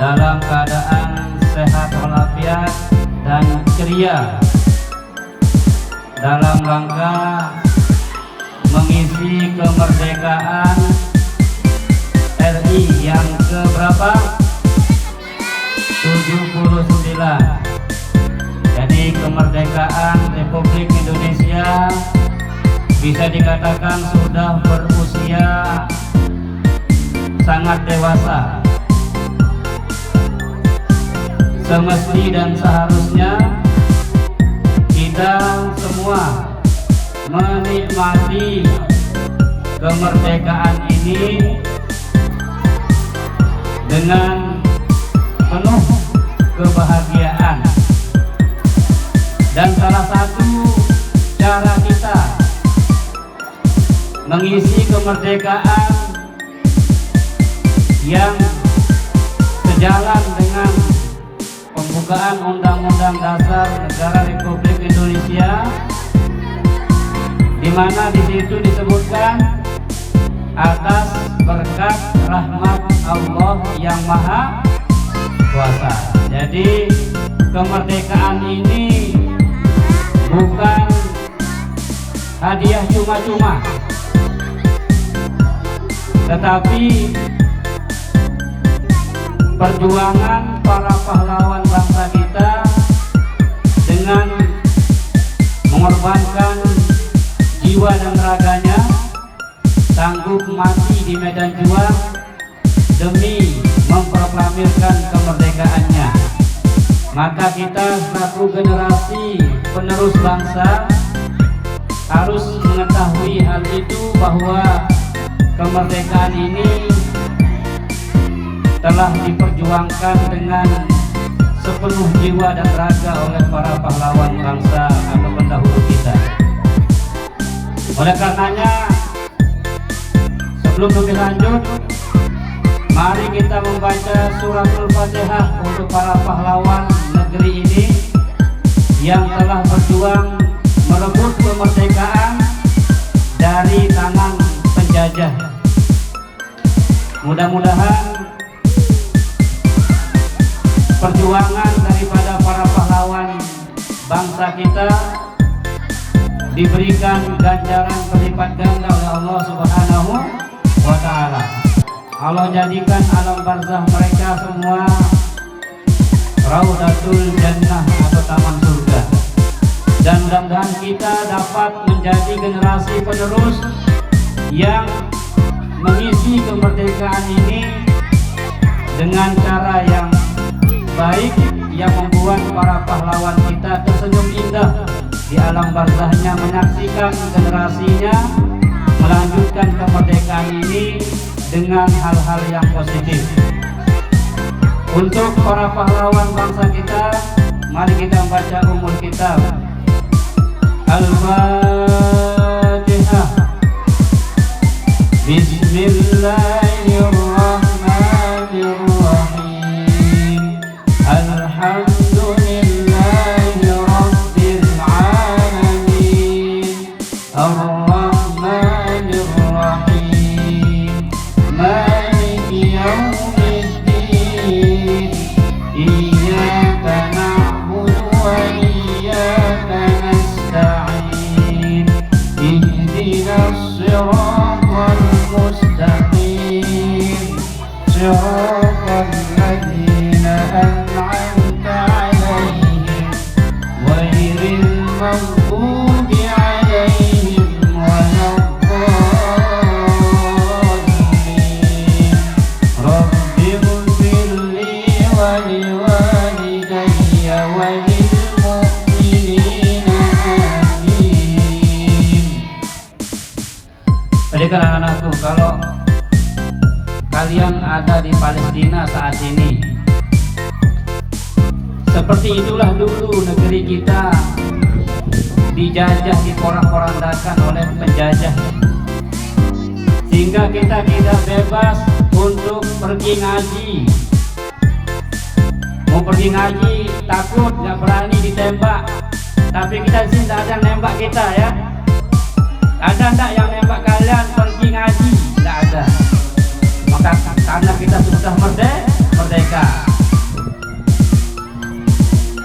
dalam keadaan sehat walafiat dan ceria dalam rangka mengisi kemerdekaan RI yang keberapa? 79. Jadi kemerdekaan Republik Indonesia bisa dikatakan sudah berusia sangat dewasa. Semesti dan seharusnya kita semua menikmati kemerdekaan ini dengan penuh kebahagiaan. Dan salah satu cara kita mengisi kemerdekaan yang sejalan dengan pembukaan Undang-Undang Dasar Negara Republik Indonesia, di mana di situ disebutkan atas berkat rahmat Allah yang Maha Kuasa. Jadi kemerdekaan ini bukan hadiah cuma-cuma, tetapi perjuangan para pahlawan bangsa kita dengan mengorbankan jiwa dan raganya, sanggup mati di medan juang demi memproklamirkan kemerdekaannya. Maka kita selaku generasi penerus bangsa harus mengetahui hal itu, bahwa kemerdekaan ini telah diperjuangkan dengan sepenuh jiwa dan raga oleh para pahlawan bangsa atau pendahulu kita. Oleh karenanya, sebelum lebih lanjut, mari kita membaca suratul Fatihah untuk para pahlawan negeri ini yang telah berjuang merebut kemerdekaan dari tangan penjajah. Mudah-mudahan perjuangan dari bangsa kita diberikan ganjaran berlipat ganda oleh Allah Subhanahu wa Ta'ala. Allah jadikan alam barzah mereka semua Raudatul Jannah atau taman surga. Dan mudah-mudahan kita dapat menjadi generasi penerus yang mengisi kemerdekaan ini dengan cara yang baik, yang membuat para pahlawan kita tersenyum indah di alam barzahnya, menyaksikan generasinya melanjutkan kemerdekaan ini dengan hal-hal yang positif. Untuk para pahlawan bangsa kita, mari kita membaca Ummul Kitab. Al-Fatihah. Bismillahirrahmanirrahim. Alhamdulillahi Rabbil Alamin. Ar-Rahmanir-Rahim. Maliki Yawmiddin. Iyyaka na'budu wa iyyaka nasta'in. Ihdinas siratal mustaqim. Siratal ladzina an'amta 'alaihim ghairil maghdubi 'alaihim waladdallin. Rabbighfir li wa liwalidayya wa lil mu'minina amin. Adik anak-anakku, kalau kalian ada di Palestina saat ini, seperti itulah dulu negeri kita dijajah, diporak-porandakan oleh penjajah, sehingga kita tidak bebas untuk pergi ngaji. Mau pergi ngaji takut, nggak berani ditembak. Tapi kita sini tidak ada yang nembak kita, ya. Ada enggak yang nembak kalian pergi ngaji? Tidak ada. Maka karena kita sudah merdeka,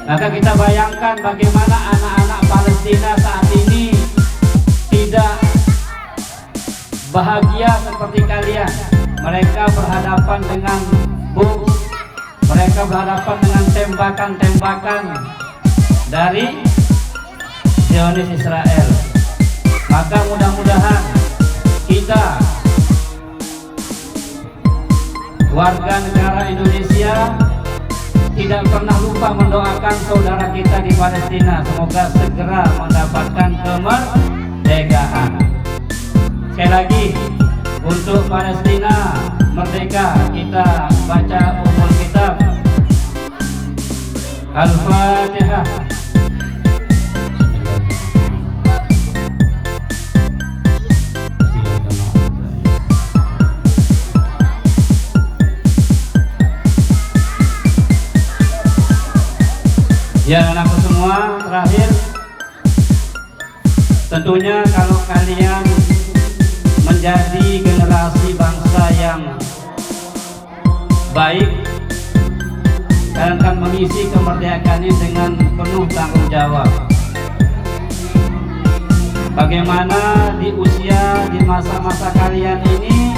maka kita bayangkan bagaimana anak-anak Palestina saat ini tidak bahagia seperti kalian. Mereka berhadapan dengan bom, mereka berhadapan dengan tembakan-tembakan dari Zionis Israel. Maka mudah-mudahan kita warga negara Indonesia tidak pernah lupa mendoakan saudara kita di Palestina, semoga segera mendapatkan kemerdekaan. Sekali lagi, untuk Palestina merdeka, kita baca Ummul Kitab. Al-Fatihah. Ya anakku semua, terakhir tentunya kalau kalian menjadi generasi bangsa yang baik, kalian akan mengisi kemerdekaan ini dengan penuh tanggung jawab. Bagaimana di usia, di masa-masa kalian ini,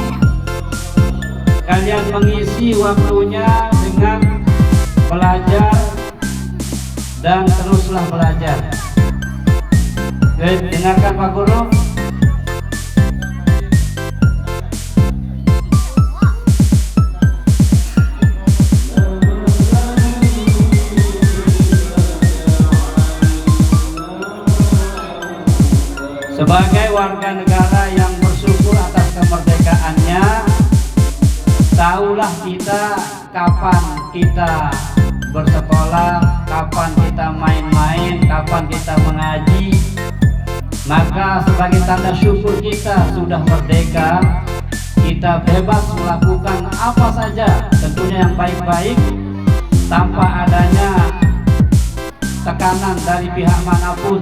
kalian mengisi waktunya dengan belajar dan teruslah belajar. Dengarkan Pak Guru. Sebagai warga negara yang bersyukur atas kemerdekaannya, tahulah kita kapan kita bersekolah, kapan kita main-main, kapan kita mengaji. Maka sebagai tanda syukur kita sudah merdeka, kita bebas melakukan apa saja, tentunya yang baik-baik, tanpa adanya tekanan dari pihak manapun.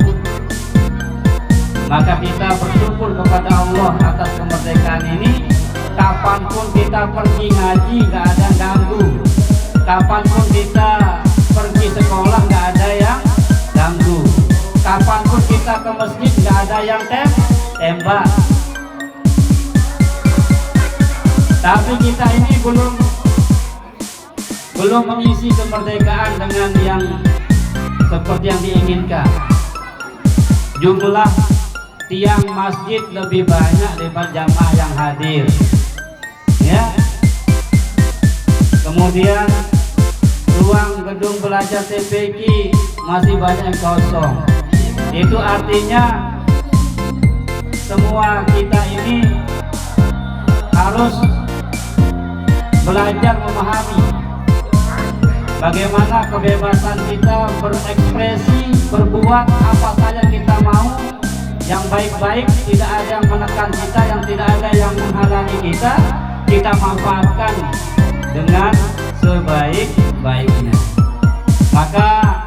Maka kita bersyukur kepada Allah atas kemerdekaan ini. Kapanpun kita pergi ngaji gak ada ganggu, kapanpun kita pergi sekolah gak ada yang ganggu. ada yang tembak. Tapi kita ini belum mengisi kemerdekaan dengan yang seperti yang diinginkan. Jumlah tiang masjid lebih banyak daripada jamaah yang hadir, ya. Kemudian ruang gedung belajar TPQ masih banyak yang kosong. Itu artinya semua kita ini harus belajar memahami bagaimana kebebasan kita berekspresi, berbuat apa saja kita mau, yang baik-baik, tidak ada yang menekan kita, yang tidak ada yang menghalangi kita, kita manfaatkan dengan sebaik-baiknya. Maka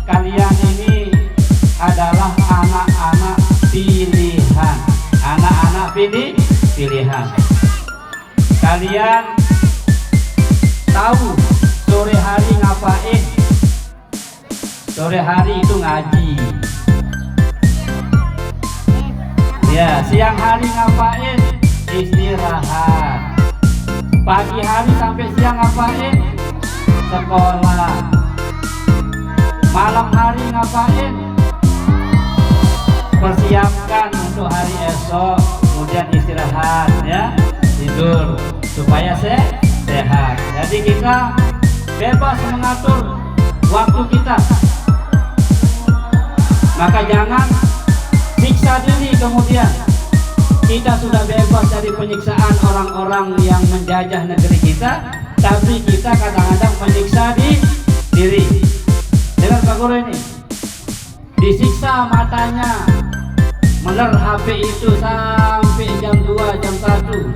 kalian ini adalah anak-anak pilihan, anak-anak pilihan. Kalian tahu sore hari ngapain? Sore hari itu ngaji. Ya, siang hari ngapain? Istirahat. Pagi hari sampai siang ngapain? Sekolah. Malam hari ngapain? Persiapkan untuk hari esok, kemudian istirahat, ya, tidur supaya sehat. Jadi kita bebas mengatur waktu kita. Maka jangan siksa diri kemudian. Kita sudah bebas dari penyiksaan orang-orang yang menjajah negeri kita, tapi kita kadang-kadang menyiksa diri. Dengar Pak Guru ini, disiksa matanya, meler HP itu sampai jam 2, jam 1,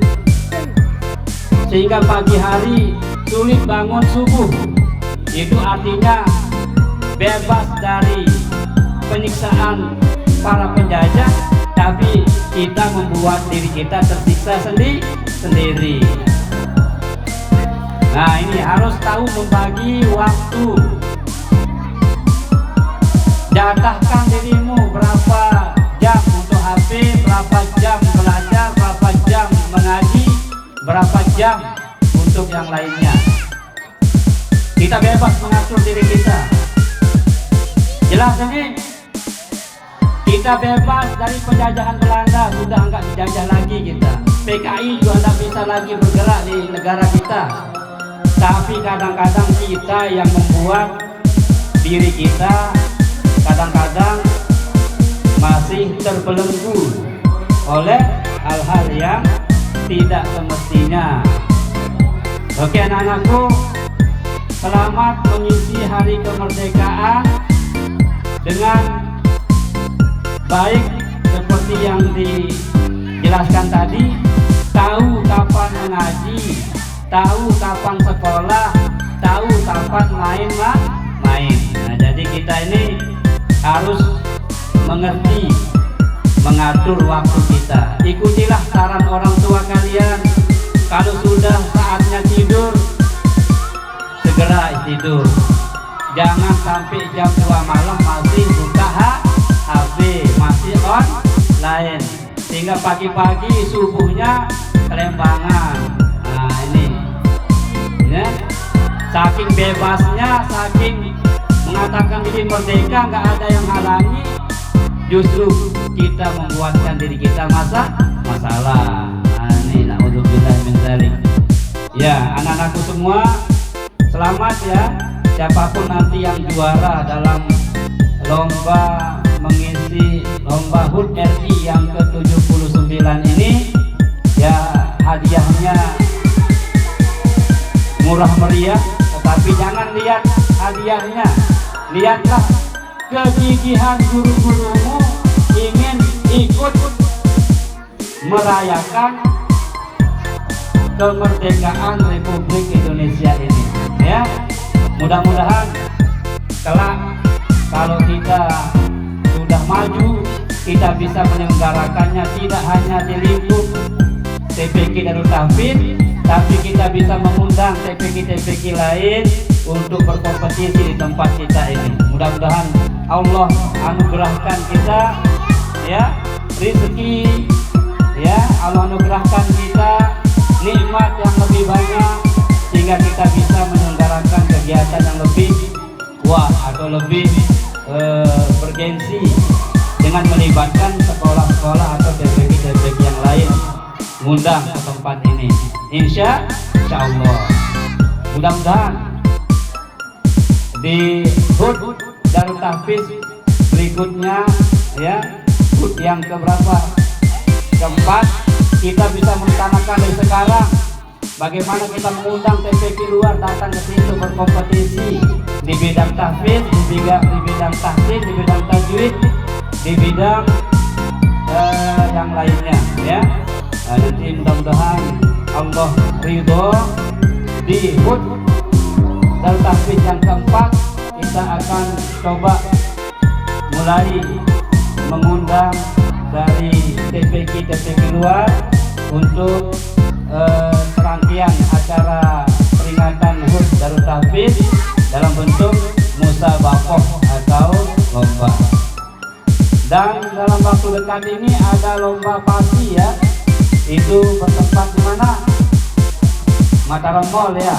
sehingga pagi hari sulit bangun subuh. Itu artinya bebas dari penyiksaan para penjajah, tapi kita membuat diri kita tersiksa sendiri. Nah, ini harus tahu membagi waktu. Jatahkan dirimu berapa jam untuk HP, berapa jam belajar, berapa jam mengaji, berapa jam untuk yang lainnya. Kita bebas mengatur diri kita. Jelas ini? Kita bebas dari penjajahan Belanda, sudah enggak dijajah lagi kita. PKI juga tidak bisa lagi bergerak di negara kita. Tapi kadang-kadang kita yang membuat diri kita kadang-kadang masih terbelenggu oleh hal-hal yang tidak semestinya. Oke anak-anakku, selamat mengisi hari kemerdekaan dengan baik seperti yang dijelaskan tadi. Tahu kapan mengaji, tahu kapan sekolah, tahu kapan main. Nah, jadi kita ini harus mengerti mengatur waktu kita. Ikutilah saran orang tua kalian. Kalau sudah saatnya tidur, segera tidur. Jangan sampai jam 2 malam masih buka HP, masih online, sehingga pagi-pagi subuhnya kelembangan. Nah ini, ya, saking bebasnya, saking mengatakan diri merdeka, nggak ada yang halangi, justru kita membuatkan diri kita masalah. Nah, ini naudzubillah min dzalik. Ya, anak-anakku semua, selamat ya. Siapapun nanti yang juara dalam lomba mengisi lomba HUT RI yang ke-79 ini, ya hadiahnya murah meriah, tetapi jangan lihat hadiahnya, lihatlah kegigihan guru-gurumu ingin ikut merayakan kemerdekaan Republik Indonesia ini, ya. Mudah-mudahan kelak kalau kita sudah maju, kita bisa menyelenggarakannya tidak hanya di lingkup TPQ Darut Tahfidz, tapi kita bisa mengundang TPQ-TPQ lain untuk berkompetisi di tempat kita ini. Mudah-mudahan Allah anugerahkan kita ya rezeki, ya Allah anugerahkan kita nikmat yang lebih banyak sehingga kita bisa menyelenggarakan kegiatan yang lebih wah atau lebih bergensi dengan melibatkan sekolah-sekolah atau TPQ yang lain ngundang ke tempat ini. Insya Allah mudah-mudahan di HUT Darut Tahfiz berikutnya ya HUT yang keberapa, keempat, kita bisa merencanakan dari sekarang bagaimana kita mengundang TPQ luar datang ke situ berkompetisi di bidang tahfiz, di bidang tahsin, di bidang tajwid, di bidang yang lainnya ya. Nanti mudah-mudahan Allah ridho di HUT Darut Tahfiz yang keempat kita akan coba mulai mengundang dari TPQ luar untuk serangkaian acara peringatan HUT Darut Tahfiz dalam bentuk musabaqah atau lomba. Dan dalam waktu dekat ini ada lomba pasti ya, itu bertempat di mana? Mataram Mall ya.